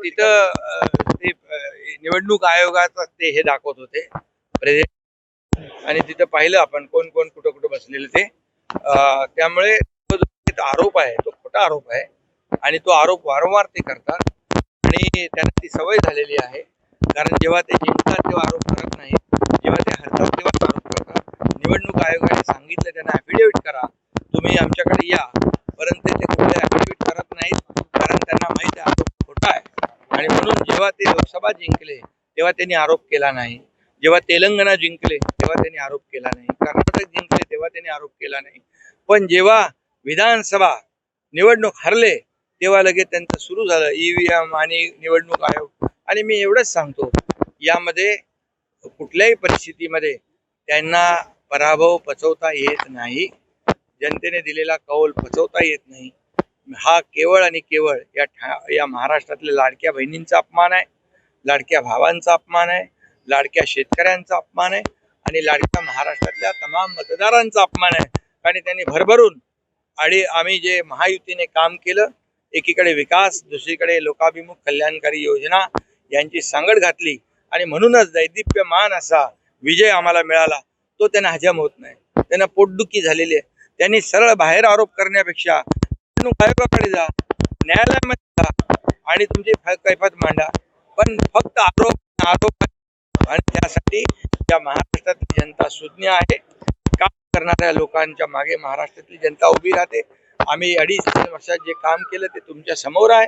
तिथं ते निवडणूक आयोगाचं ते हे दाखवत होते प्रेझेंट, आणि तिथं पाहिलं आपण कोण कोण कुठं कुठं बसलेलं ते. त्यामुळे तो जो आरोप आहे तो खोटा आरोप आहे आणि तो आरोप वारंवार ते करतात आणि त्यांना ती सवय झालेली आहे. कारण जेव्हा ते जिंकतात तेव्हा आरोप करत नाही, जेव्हा ते हरतात तेव्हा आरोप करतात. निवडणूक आयोगाने सांगितलं त्यांना ॲफिडेव्हिट करा, तुम्ही आमच्याकडे या, परंतु ते कुठले ॲफिडेव्हिट करत नाहीत कारण त्यांना माहिती आहे आरोप खोटा आहे. आणि म्हणून जेव्हा ते लोकसभा जिंकले तेव्हा त्यांनी आरोप केला नाही, जेव्हा तेलंगणा जिंकले तेव्हा त्यांनी आरोप केला नाही, कर्नाटक जिंकले तेव्हा त्यांनी आरोप केला नाही. पण जेव्हा विधानसभा निवडणूक हरले तेव्हा लगेच त्यांचं सुरू झालं ईव्हीएम आणि निवडणूक आयोग. आणि मी एवढंच सांगतो, यामध्ये कुठल्याही परिस्थितीमध्ये त्यांना पराभव पचवता येत नाही, जनतेने दिलेला कौल पचवता येत नाही. हा केवळ आणि केवळ या महाराष्ट्रातल्या लाडक्या बहिणींचा अपमान आहे, लाडक्या भावांचा अपमान आहे, लाडक्या शेतकऱ्यांचा अपमान आहे आणि लाडक्या महाराष्ट्रातल्या तमाम मतदारांचा अपमान आहे. आणि त्यांनी भरभरून आणि आम्ही जे महायुतीने काम केलं, एकीकडे विकास, दुसरीकडे लोकाभिमुख कल्याणकारी योजना यांची सांगड घातली आणि म्हणूनच दैदिप्यमान असा विजय आम्हाला मिळाला. तो त्यांना हजम होत नाही, त्यांना पोटदुखी झालेली आहे. त्यांनी सरळ बाहेर आरोप करण्यापेक्षा निवडणूक आयोगाकडे जा, न्यायालयामध्ये जा आणि तुमची कैफत मांडा. पण फक्त आरोप आरोप आणि त्यासाठी या महाराष्ट्रातली जनता सुज्ञ आहे. काम करणाऱ्या लोकांच्या मागे महाराष्ट्रातली जनता उभी राहते. आम्ही 2.5-3 वर्षात जे काम केलं ते तुमच्या समोर आहे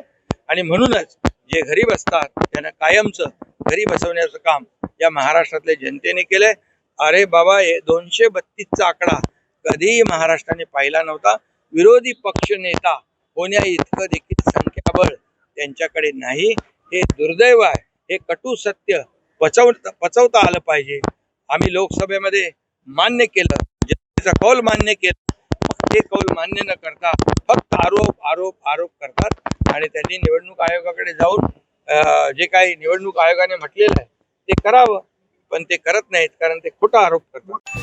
आणि म्हणूनच जे घरी बसतात त्यांना कायमचं घरी बसवण्याचं काम या महाराष्ट्रातल्या जनतेने केलंय. अरे बाबा, हे 232चा आकडा कधीही महाराष्ट्राने पाहिला नव्हता. विरोधी पक्ष नेता होण्या इतकं देखील संख्याबळ त्यांच्याकडे नाही. हे दुर्दैव आहे. हे कटू सत्य पचवता आलं पाहिजे. आम्ही लोकसभेमध्ये मान्य केलं, जनतेचा कौल मान्य केला, ते कौल मान्य न करता फक्त आरोप आरोप आरोप करतात आणि त्यांनी निवडणूक आयोगाकडे जाऊन जे काही निवडणूक आयोगाने म्हटलेलं आहे ते करावं, पण ते करत नाहीत कारण ते खोटा आरोप करतात.